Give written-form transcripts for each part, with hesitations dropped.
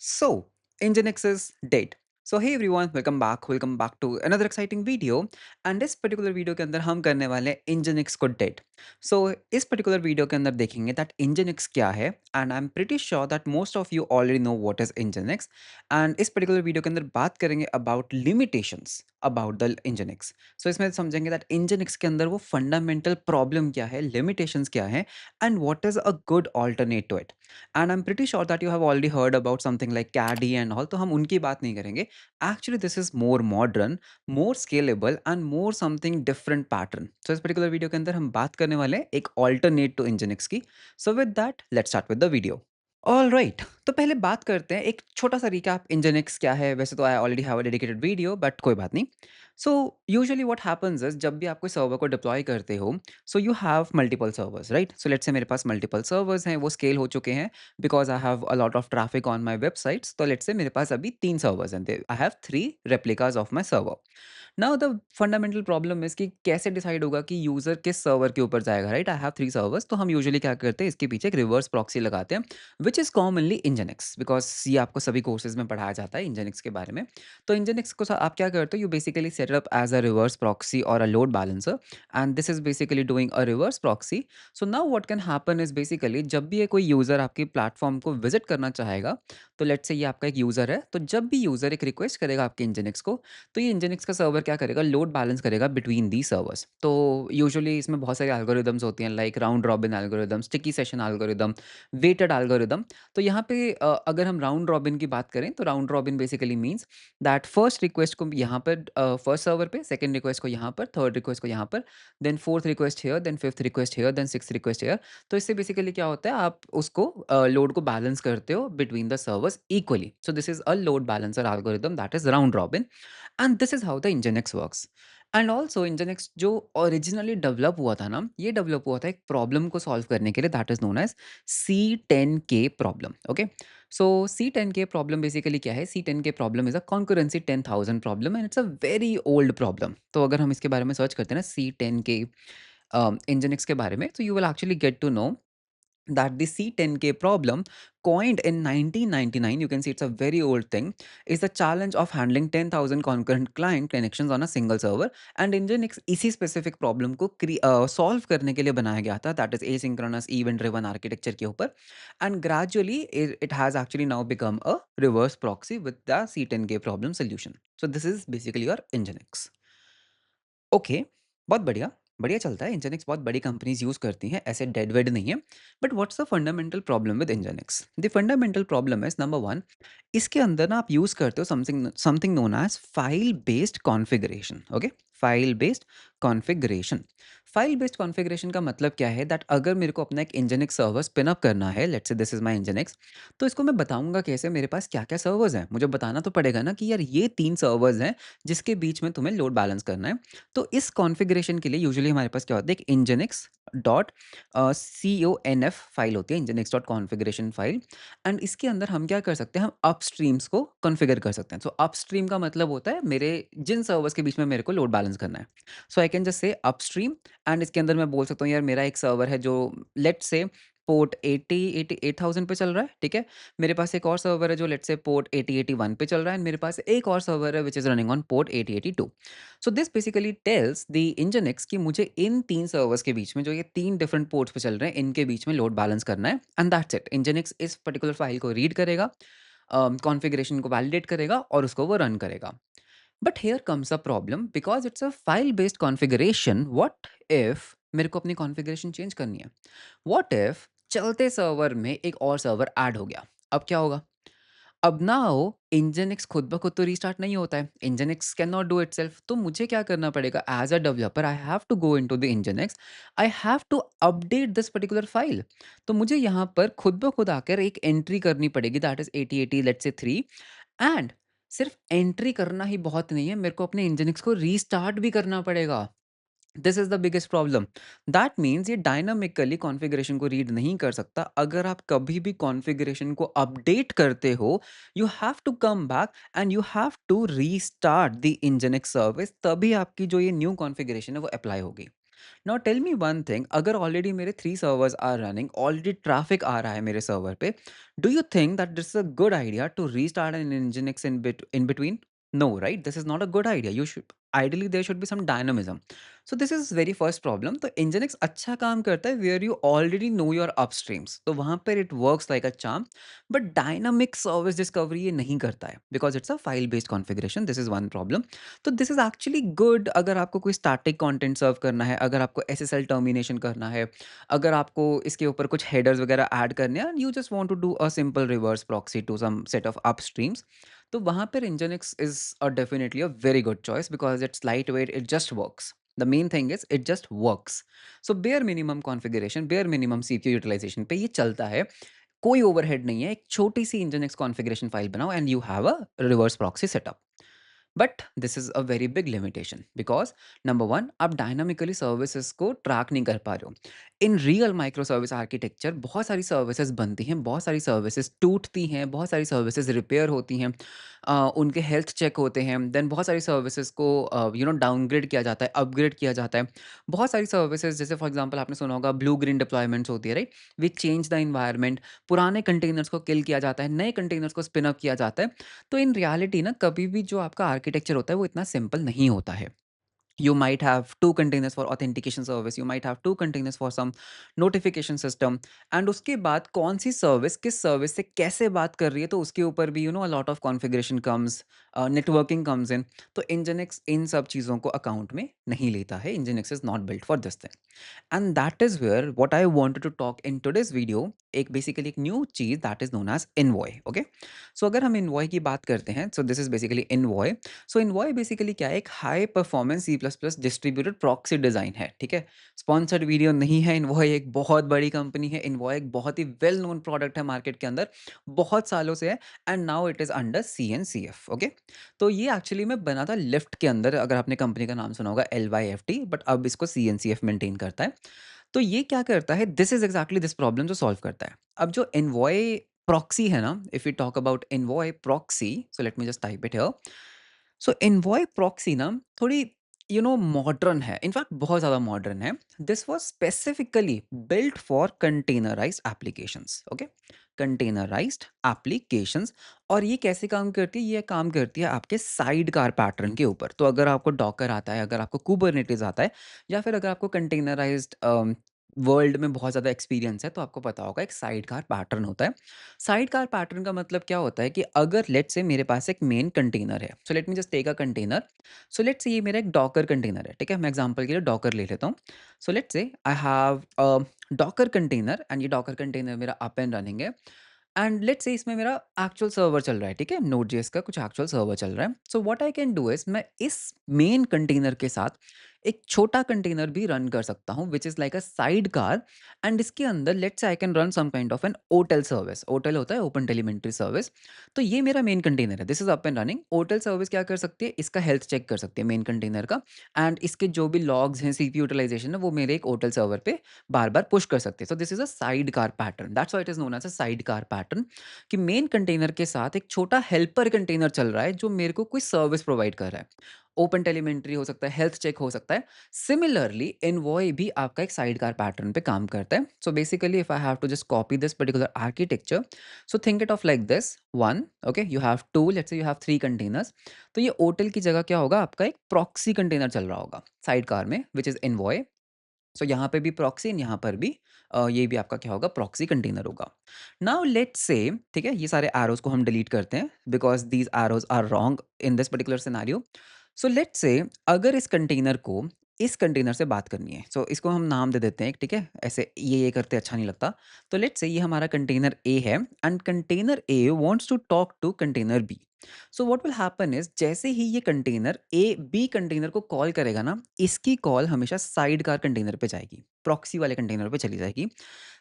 So, Nginx is dead. So hey everyone, welcome back to another exciting video. And इस particular video के अंदर हम करने वाले हैं Nginx को डेड. So इस पर्टिकुलर वीडियो के अंदर देखेंगे that Nginx क्या है, and I'm pretty sure that most of you already know what is Nginx. And इस पर्टिकुलर वीडियो के अंदर बात करेंगे about limitations about the Nginx. So इसमें समझेंगे that Nginx के अंदर वो fundamental problem क्या है, limitations क्या है, and what is a good alternate to it. And I am pretty sure that you have already heard about something like Caddy and all, तो हम उनकी बात नहीं करेंगे. Actually this is more modern, more scalable and more something different pattern. So इस particular video के अंदर हम बात करने वाले हैं एक ऑल्टरनेट टू इंजनिक्स की. So with that let's start with the video. All right, तो पहले बात करते हैं एक छोटा सा रिकैप इंजनिक्स क्या है. वैसे तो I already have a dedicated video, but कोई बात नहीं. So usually what happens is जब भी आप कोई सर्वर को डिप्लॉय करते हो, so you have multiple servers, right. So let's से मेरे पास मल्टीपल सर्वर्स हैं, वो स्केल हो चुके हैं because I have a lot of traffic on my websites. तो लेट्स से मेरे पास अभी 3 सर्वर्स हैं. I have 3 replicas of my server. Now the fundamental problem is कि कैसे डिसाइड होगा कि यूजर किस सर्वर के ऊपर जाएगा, राइट. आई हैव 3 सर्वर्स, तो हम यूजुअली क्या करते हैं, इसके पीछे एक रिवर्स प्रॉक्सी लगाते हैं, विच इज़ कॉमनली इंजनिक्स, बिकॉज ये आपको सभी कोर्सेज में पढ़ाया जाता है इंजनिक्स के बारे में. तो इंजनिक्स को आप क्या करते हो, you basically set up as a reverse proxy और a load balancer, and this is basically doing a reverse proxy. So now what can happen is basically जब भी ये कोई यूजर आपकी प्लेटफॉर्म को विजिट करना चाहेगा, तो लेट्स से ये आपका एक यूजर है, तो जब भी यूजर एक रिक्वेस्ट करेगा आपके इंजनिक्स को, तो ये इंजनिक्स का सर्वर क्या करेगा, लोड बैलेंस करेगा बिटवीन दी सर्वर्स. तो यूजुअली इसमें बहुत सारे एल्गोरिदम्स होती हैं, like round robin algorithm, sticky session algorithm, weighted algorithm. तो यहाँ पे अगर हम राउंड रॉबिन की बात करें, तो round robin basically means that first request को यहाँ पर फर्स्ट सर्वर पे, सेकंड रिक्वेस्ट को यहाँ पर, थर्ड रिक्वेस्ट को यहाँ पर, then fourth request here, then fifth request here, then six request here. तो इससे बेसिकली क्या होता है, आप उसको लोड को बैलेंस करते हो between the servers equally. So this is a load balancer algorithm, that is round robin, and this is how the Nginx works. And also Nginx जो ओरिजिनली डेवलप हुआ था ना, ये डेवलप हुआ था एक प्रॉब्लम को सॉल्व करने के लिए, that is known as C10K problem. Okay, so C10K problem basically क्या है, C10K problem is a concurrency 10,000 problem, and it's a very old problem. तो अगर हम इसके बारे में सर्च करते हैं ना, C10K इंजनिक्स के बारे में, तो you will actually get to know that the C10K problem, coined in 1999, you can see it's a very old thing, is the challenge of handling 10,000 concurrent client connections on a single server. And Nginx इसी specific problem को solve करने के लिए बनाया गया था, that is asynchronous event driven architecture के ऊपर. And gradually it has actually now become a reverse proxy with the C10K problem solution. So this is basically your Nginx. Okay, बहुत बढ़िया, बढ़िया चलता है. इंजनिक्स बहुत बड़ी कंपनीज़ यूज़ करती हैं, ऐसे डेड वेड नहीं है. But what's the fundamental problem with Nginx? The fundamental problem is number 1, इसके अंदर ना आप यूज़ करते हो something something known as file based configuration. Okay, file based configuration. File based configuration का मतलब क्या है, दैट अगर मेरे को अपना एक इंजनिक्स सर्वर स्पिन अप करना है, let's say this is my इंजनिक्स, तो इसको मैं बताऊँगा कैसे, मेरे पास क्या-क्या सर्वर्स हैं? मुझे बताना तो पड़ेगा ना कि यार ये 3 सर्वर्स हैं, जिसके बीच में तुम्हें लोड बैलेंस करना है. तो इस कॉन्फ़िगरेशन के लिए यूजुअली हमारे पास क्या होता है, एक nginx डॉट conf फाइल होती है, nginx dot configuration file. And इसके अंदर हम क्या कर सकते हैं, हम अपस्ट्रीम्स को कॉन्फ़िगर कर सकते हैं. सो अपस्ट्रीम का मतलब होता है मेरे जिन सर्वर्स के बीच में मेरे को लोड बैलेंस करना है. So I can just say upstream, and इसके अंदर मैं बोल सकता हूँ यार मेरा एक सर्वर है जो लेट्स से पोर्ट 80,000 पे चल रहा है, ठीक है. मेरे पास एक और सर्वर है जो लेट्स से पोर्ट 8081 पे चल रहा है, एंड मेरे पास एक और सर्वर है which is running on port 8082. So this basically tells the Nginx कि मुझे इन 3 सर्वर्स के बीच में, जो ये 3 डिफरेंट पोर्ट्स पे चल रहे हैं, इनके बीच में लोड बैलेंस करना है, एंड दैट्स इट. इंजनिक्स इस पर्टिकुलर फाइल को रीड करेगा, कॉन्फ़िगरेशन को वैलिडेट करेगा और उसको वो रन करेगा. But here comes a problem, because it's a file based configuration. What if मेरे को अपनी कॉन्फ़िगरेशन चेंज करनी है? व्हाट इफ चलते सर्वर में एक और सर्वर ऐड हो गया? अब क्या होगा? अब ना हो, इंजनिक्स खुद ब खुद तो रीस्टार्ट नहीं होता है. Nginx can not do itself. तो मुझे क्या करना पड़ेगा, as a developer I have to go into the Nginx, I have to update this particular file. तो मुझे यहाँ पर खुद ब खुद आकर एक एंट्री करनी पड़ेगी, that is 8080 let's say 3. And सिर्फ एंट्री करना ही बहुत नहीं है, मेरे को अपने इंजनिक्स को रीस्टार्ट भी करना पड़ेगा. This is the biggest problem. That means ये डायनामिकली कॉन्फ़िगरेशन को रीड नहीं कर सकता. अगर आप कभी भी कॉन्फ़िगरेशन को अपडेट करते हो, you have to come back and you have to restart the Nginx service, तभी आपकी जो ये न्यू कॉन्फ़िगरेशन है वो अप्लाई होगी. Now tell me one thing, अगर ऑलरेडी मेरे 3 servers are running, already traffic आ रहा है मेरे सर्वर पे, do you think that this is a good idea to restart an Nginx in between? No, right? This is not a good idea. You should ideally there should be some dynamism. So this is very first problem. तो Nginx अच्छा काम करता है where you already know your upstreams. तो वहाँ पर it works like a charm. But dynamic service discovery ये नहीं करता है because it's a file based configuration. This is one problem. तो दिस इज़ एक्चुअली गुड अगर आपको कोई स्टैटिक कंटेंट सर्व करना है, अगर आपको एसएसएल टर्मिनेशन करना है, अगर आपको इसके ऊपर कुछ हेडर्स वगैरह ऐड करने हैं and you just want to do a simple reverse proxy to some set of upstreams. तो वहाँ पर Nginx is a definitely a very good choice because it's light weight, it just works. The main thing is it just works. So bare minimum configuration, bare minimum CPU utilization पे ये चलता है। कोई overhead नहीं है, एक छोटी-सी nginx configuration file बनाओ and you have a reverse proxy setup. But this is a very big limitation because number 1, आप डायनामिकली सर्विसेज़ को ट्रैक नहीं कर पा रहे हो। In real micro service architecture बहुत सारी सर्विसेज़ बनती हैं, बहुत सारी सर्विसेज़ टूटती हैं, बहुत सारी सर्विसेज़ रिपेयर होती हैं। उनके हेल्थ चेक होते हैं, देन बहुत सारी सर्विसेज़ को डाउनग्रेड किया जाता है, अपग्रेड किया जाता है। बहुत सारी सर्विसेज़ जैसे फॉर एग्ज़ाम्पल आपने सुना होगा ब्लू ग्रीन डिप्लॉयमेंट्स होती है, right? Which change the environment. पुराने कंटेनर्स को किल किया जाता है, नए कंटेनर्स को स्पिन अप किया जाता है। तो इन रियलिटी ना कभी भी जो आपका आर्किटेक्चर होता है वो इतना सिंपल नहीं होता है। You might have 2 containers for authentication service, you might have 2 containers for some notification system, and उसके बाद कौन सी सर्विस किस सर्विस से कैसे बात कर रही है, तो उसके ऊपर भी a lot of configuration comes, networking comes in। तो Nginx इन सब चीज़ों को अकाउंट में नहीं लेता है। Nginx is not built for this thing। And that is where what I wanted to talk in today's video, एक बेसिकली एक न्यू चीज़ that is known as Envoy, okay? So अगर हम एन्वॉय की बात करते हैं, so this is basically Envoy. So Envoy basically क्या है? एक high performance C plus plus distributed proxy design है, ठीक है? स्पॉन्सर्ड वीडियो नहीं है। एन्वॉय एक बहुत बड़ी कंपनी है, एन्वॉय एक बहुत ही वेल नोन प्रोडक्ट है मार्केट के अंदर, बहुत सालों से है, and now it is under CNCF, okay? तो ये एक्चुअली में बना था लिफ्ट के अंदर, अगर आपने कंपनी का नाम सुना होगा LYFT, बट अब इसको CNCF मेंटेन करता है। तो ये क्या करता है? This is exactly this problem जो सॉल्व करता है। अब जो एन्वॉय प्रॉक्सी है ना, if we talk about Envoy proxy, so let me just type it here. So Envoy proxy ना थोड़ी मॉडर्न है, इनफैक्ट बहुत ज़्यादा मॉडर्न है। This was specifically built for containerized applications, okay? Containerized applications. और ये कैसे काम करती है? ये काम करती है आपके साइडकार पैटर्न के ऊपर। तो अगर आपको डॉकर आता है, अगर आपको कुबरनेटिस आता है, या फिर अगर आपको कंटेनराइज्ड वर्ल्ड में बहुत ज़्यादा एक्सपीरियंस है, तो आपको पता होगा एक साइडकार पैटर्न होता है। साइडकार पैटर्न का मतलब क्या होता है कि अगर लेट्स से मेरे पास एक मेन कंटेनर है, so let me just take a container. So let's say ये मेरा एक डॉकर कंटेनर है, ठीक है? मैं एग्जांपल के लिए डॉकर ले लेता हूँ। सो let's say I have a Docker container and ये डॉकर कंटेनर मेरा अप एंड रनिंग है, एंड लेट्स से इसमें मेरा एक्चुअल सर्वर चल रहा है, ठीक है? Node.js का कुछ एक्चुअल सर्वर चल रहा है। So what I can do is मैं इस मेन कंटेनर के साथ एक छोटा कंटेनर भी रन कर सकता हूँ which is like a sidecar, and इसके अंदर let's say I can run some kind of an OTel service. OTel होता है ओपन टेलीमेंट्री सर्विस। तो ये मेरा मेन कंटेनर है, this is up and running. OTel service क्या कर सकती है? इसका हेल्थ चेक कर सकती है मेन कंटेनर का, एंड इसके जो भी लॉग्स हैं, सीपीयू यूटिलाइजेशन है, वो मेरे एक ओटेल सर्वर पे बार-बार पुश कर सकते हैं। So this is a sidecar pattern, that's why it is known as a sidecar pattern. कि मेन कंटेनर के साथ एक छोटा हेल्पर कंटेनर चल रहा है जो मेरे को कोई सर्विस प्रोवाइड कर रहा है। ओपन टेलीमेंट्री हो सकता है, हेल्थ चेक हो सकता है। सिमिलरली एन्वॉय भी आपका एक साइडकार पैटर्न पे काम करता है। So basically if I have to just copy this particular architecture, so think it of like this one, okay? You have to, let's say you have 3 containers. तो ये ओटेल की जगह क्या होगा? आपका एक प्रॉक्सी कंटेनर चल रहा होगा साइडकार में, व्हिच इज़ एन्वॉय। सो यहाँ पे भी प्रॉक्सी एंड यहाँ पर भी ये भी आपका क्या होगा? प्रॉक्सी कंटेनर होगा। नाउ लेट्स से, ठीक है? ये सारे एरोज़ को हम डिलीट करते हैं because these arrows are wrong in this particular scenario. So let's say अगर इस कंटेनर को इस कंटेनर से बात करनी है, सो इसको हम नाम दे देते हैं एक, ठीक है? ऐसे ये करते अच्छा नहीं लगता। तो लेट्स से ये हमारा कंटेनर ए है and container A wants to talk to container B. So what will happen is जैसे ही ये कंटेनर ए बी कंटेनर को कॉल करेगा ना, इसकी कॉल हमेशा साइडकार कंटेनर पे जाएगी, प्रॉक्सी वाले कंटेनर पे चली जाएगी।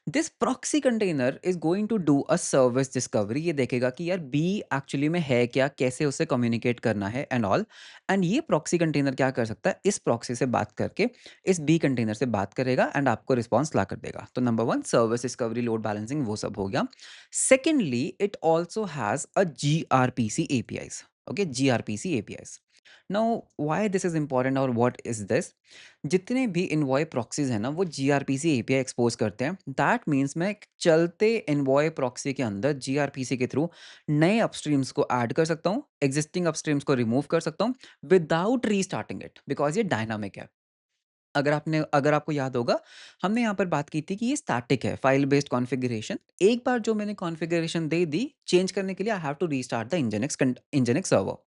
This proxy container is going to do a service discovery. ये देखेगा कि यार बी एक्चुअली में है क्या, कैसे उससे कम्युनिकेट करना है एंड ऑल। एंड ये प्रॉक्सी कंटेनर क्या कर सकता है? इस प्रॉक्सी से बात करके इस बी कंटेनर से बात करेगा एंड आपको रिस्पॉन्स ला कर देगा। तो number one service discovery, load balancing, वो सब हो गया। Secondly it also has a GRPC APIs, okay? GRPC APIs। Now why this is important और व्हाट इज़ दिस? जितने भी एन्वॉय प्रॉक्सीज़ हैं ना, वो जीआरपीसी एपीआई एक्सपोज़ करते हैं। दैट मीन्स मैं एक चलते एन्वॉय प्रॉक्सी के अंदर जीआरपीसी के थ्रू नए अपस्ट्रीम्स को ऐड कर सकता हूँ, एक्सिस्टिंग अपस्ट्रीम्स को रिमूव कर सकता हूँ विदाउट रीस्टार्टिंग इट, बिकॉज़ ये डायनामिक है। अगर आपको याद होगा, हमने यहाँ पर बात की थी कि ये स्टैटिक है, फाइल बेस्ड कॉन्फ़िगरेशन। एक बार जो मैंने कॉन्फ़िगरेशन दे दी, चेंज करने के लिए I have to restart the nginx server.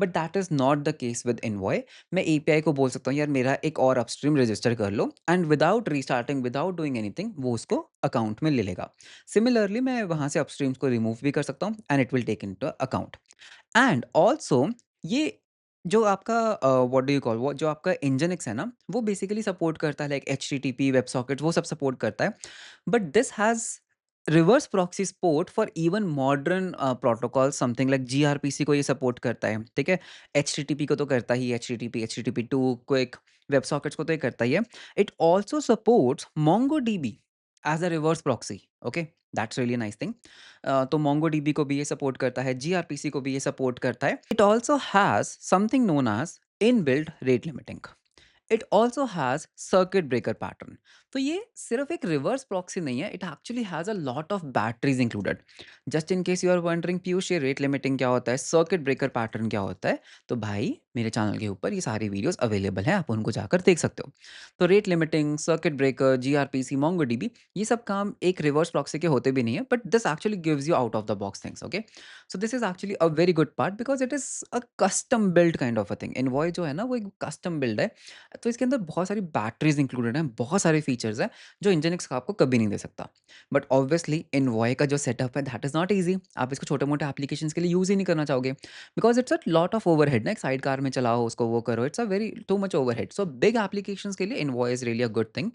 But that is not the case with Envoy. मैं एपीआई को बोल सकता हूँ, यार मेरा एक और अपस्ट्रीम रजिस्टर कर लो, and without restarting, without doing anything, वो उसको अकाउंट में ले लेगा। सिमिलरली मैं वहाँ से अपस्ट्रीम्स को रिमूव भी कर सकता हूँ and it will take into account. And also ये जो आपका व्हाट डू यू कॉल, वो जो आपका nginx है ना, वो बेसिकली सपोर्ट करता है लाइक एचटीटीपी, वेब सॉकेट, वो सब सपोर्ट करता है। But this has reverse proxy support for even modern protocol, something like gRPC को ये सपोर्ट करता है, ठीक है? एचटीटीपी को तो करता ही, एचटीटीपी, एचटीटीपी2, क्विक, वेब सॉकेट्स को तो ये करता ही है। It also supports MongoDB as a reverse proxy, okay? That's really nice thing. तो मोंगोडीबी को भी ये सपोर्ट करता है, जीआरपीसी को भी ये सपोर्ट करता है। It also has something known as inbuilt rate limiting. It also has circuit breaker pattern. तो ये सिर्फ एक रिवर्स प्रॉक्सी नहीं है, it actually has a lot of batteries included. Just in case you are wondering Piyush, ये rate limiting क्या होता है, सर्किट ब्रेकर पैटर्न क्या होता है, तो भाई मेरे चैनल के ऊपर ये सारी वीडियोस अवेलेबल हैं, आप उनको जाकर देख सकते हो। तो rate limiting, circuit breaker, gRPC, MongoDB, ये सब काम एक रिवर्स प्रॉक्सी के होते भी नहीं है, but this actually gives you out of the box things, okay? So this is actually a very good part because it is a custom build kind of a thing. Envoy जो है ना, वो एक कस्टम बिल्ड है। तो इसके अंदर बहुत सारी बैटरीज इंक्लूडेड हैं, बहुत सारे फीचर्स हैं जो इंजीनियर्स का आपको कभी नहीं दे सकता। बट ऑब्वियसली इनवॉय का जो सेटअप है, दैट इज नॉट ईजी। आप इसको छोटे मोटे एप्लीकेशन के लिए यूज ही नहीं करना चाहोगे, because it's a lot of overhead ना, एक साइड कार में चलाओ उसको, वो करो, it's a very too much overhead. So big application के लिए Envoy is really a good thing.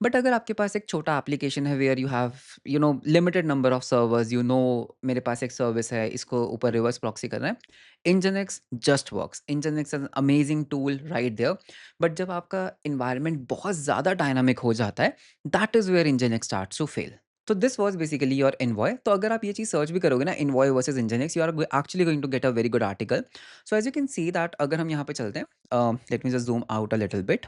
But अगर आपके पास एक छोटा एप्लीकेशन है where you know limited number of servers, you know मेरे पास एक सर्विस है, इसको ऊपर रिवर्स प्रॉक्सी करना है, Nginx just works. Nginx is amazing tool right there. But जब आपका इन्वायरमेंट बहुत ज़्यादा डायनामिक हो जाता है, that is where Nginx starts to fail. तो this was basically your Envoy. तो अगर आप ये चीज़ सर्च भी करोगे ना, Envoy versus Nginx, you are actually going to get a very good article. So as you can see that, अगर हम यहाँ पे चलते हैं, late me just zoom out a little bit.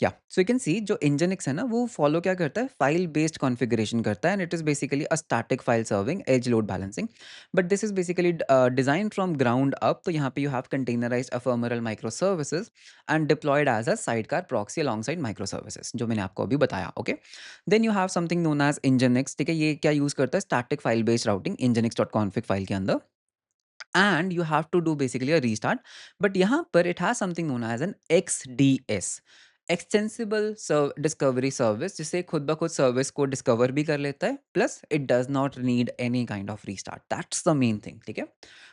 या सो यू कैन सी जो Nginx है ना, वो फॉलो क्या करता है, फाइल बेस्ड कॉन्फ़िगरेशन करता है, and it is basically a static file serving as load balancing. But this is basically design from ground up. तो यहाँ पे you have containerized ephemeral micro services and deployed as a sidecar proxy alongside micro services, जो मैंने आपको अभी बताया, okay? Then you have something known as Nginx, ठीक है? ये क्या यूज़ करता है, static file based routing nginx.config file के अंदर, and you have to do basically a restart. But यहाँ पर it has something known as an XDS, extensible discovery service, जिससे खुद ब खुद सर्विस को डिस्कवर भी कर लेता है, plus it does not need any kind of restart. That's the main thing, ठीक है?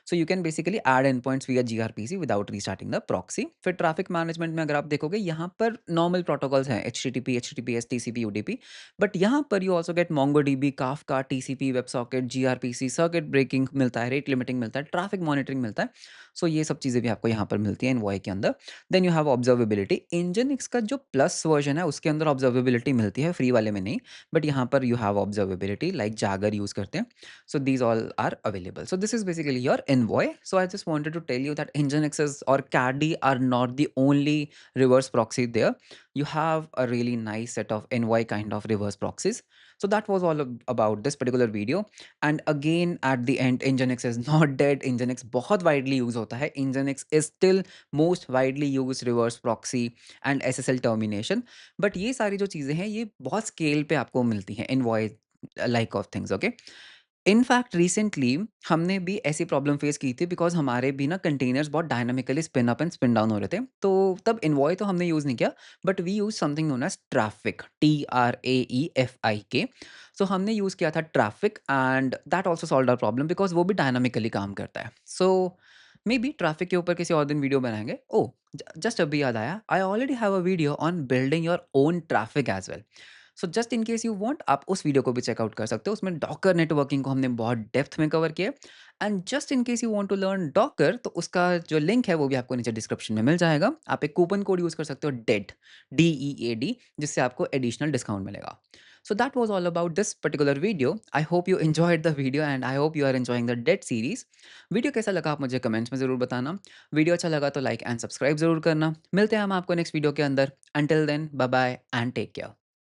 So you can basically add end points via gRPC without restarting the proxy. फिर ट्रैफिक मैनेजमेंट में अगर आप देखोगे, यहाँ पर नॉर्मल प्रोटोकॉल्स हैं, HTTP, HTTPS, TCP, UDP. But यहाँ पर you also get MongoDB, Kafka, TCP, web socket, gRPC, circuit breaking मिलता है, रेट लिमिटिंग मिलता है, ट्रैफिक मॉनिटरिंग मिलता है। सो ये सब चीज़ें भी आपको यहाँ पर मिलती हैं इनवॉय के अंदर। Then you have observability. Nginx का जो प्लस वर्जन है, उसके अंदर ऑब्जर्वेबिलिटी मिलती है, फ्री वाले में नहीं। बट यहाँ पर you have observability, like Jaeger use करते हैं। So these all are available. So this is basically your envoy. So I just wanted to tell you that Nginx is, or caddy are not the only reverse proxy there. You have a really nice set of envoy kind of reverse proxies. So that was all about this particular video. And again, at the end, Nginx is not dead. Nginx बहुत widely used होता है. Nginx is still most widely used reverse proxy and SSL termination. But ये सारी जो चीज़ें हैं, ये बहुत स्केल पे आपको मिलती हैं, envoy like of things, okay? In fact recently हमने भी ऐसी प्रॉब्लम फेस की थी, बिकॉज़ हमारे भी ना कंटेनर्स बहुत dynamically spin up and spin down हो रहे थे। तो तब एन्वॉय तो हमने यूज़ नहीं किया, but we use something known as Traefik, TRAEFIK। So हमने यूज़ किया था Traefik, and that also solved our problem, because वो भी डायनामिकली काम करता है। सो मेबी ट्रैफ़िक के ऊपर किसी और दिन वीडियो बनाएँगे। ओह! जस्ट अभी याद आया, I already have a video on building your own traffic as well. So just in case you want, आप उस वीडियो को भी चेकआउट कर सकते हो। उसमें डॉकर नेटवर्किंग को हमने बहुत डेप्थ में कवर किया है। And just in case you want to learn Docker, तो उसका जो लिंक है वो भी आपको नीचे डिस्क्रिप्शन में मिल जाएगा। आप एक कूपन कोड यूज़ कर सकते हो, डेड, DEAD, जिससे आपको एडिशनल डिस्काउंट मिलेगा। So that was all about this particular video. I hope you enjoyed the video and I hope you are enjoying the date series. Video कैसा लगा आप मुझे कमेंट्स में ज़रूर बताना। वीडियो अच्छा लगा तो लाइक एंड सब्सक्राइब ज़रूर करना। मिलते हैं हम आपको नेक्स्ट वीडियो के अंदर। Until then bye bye and take care.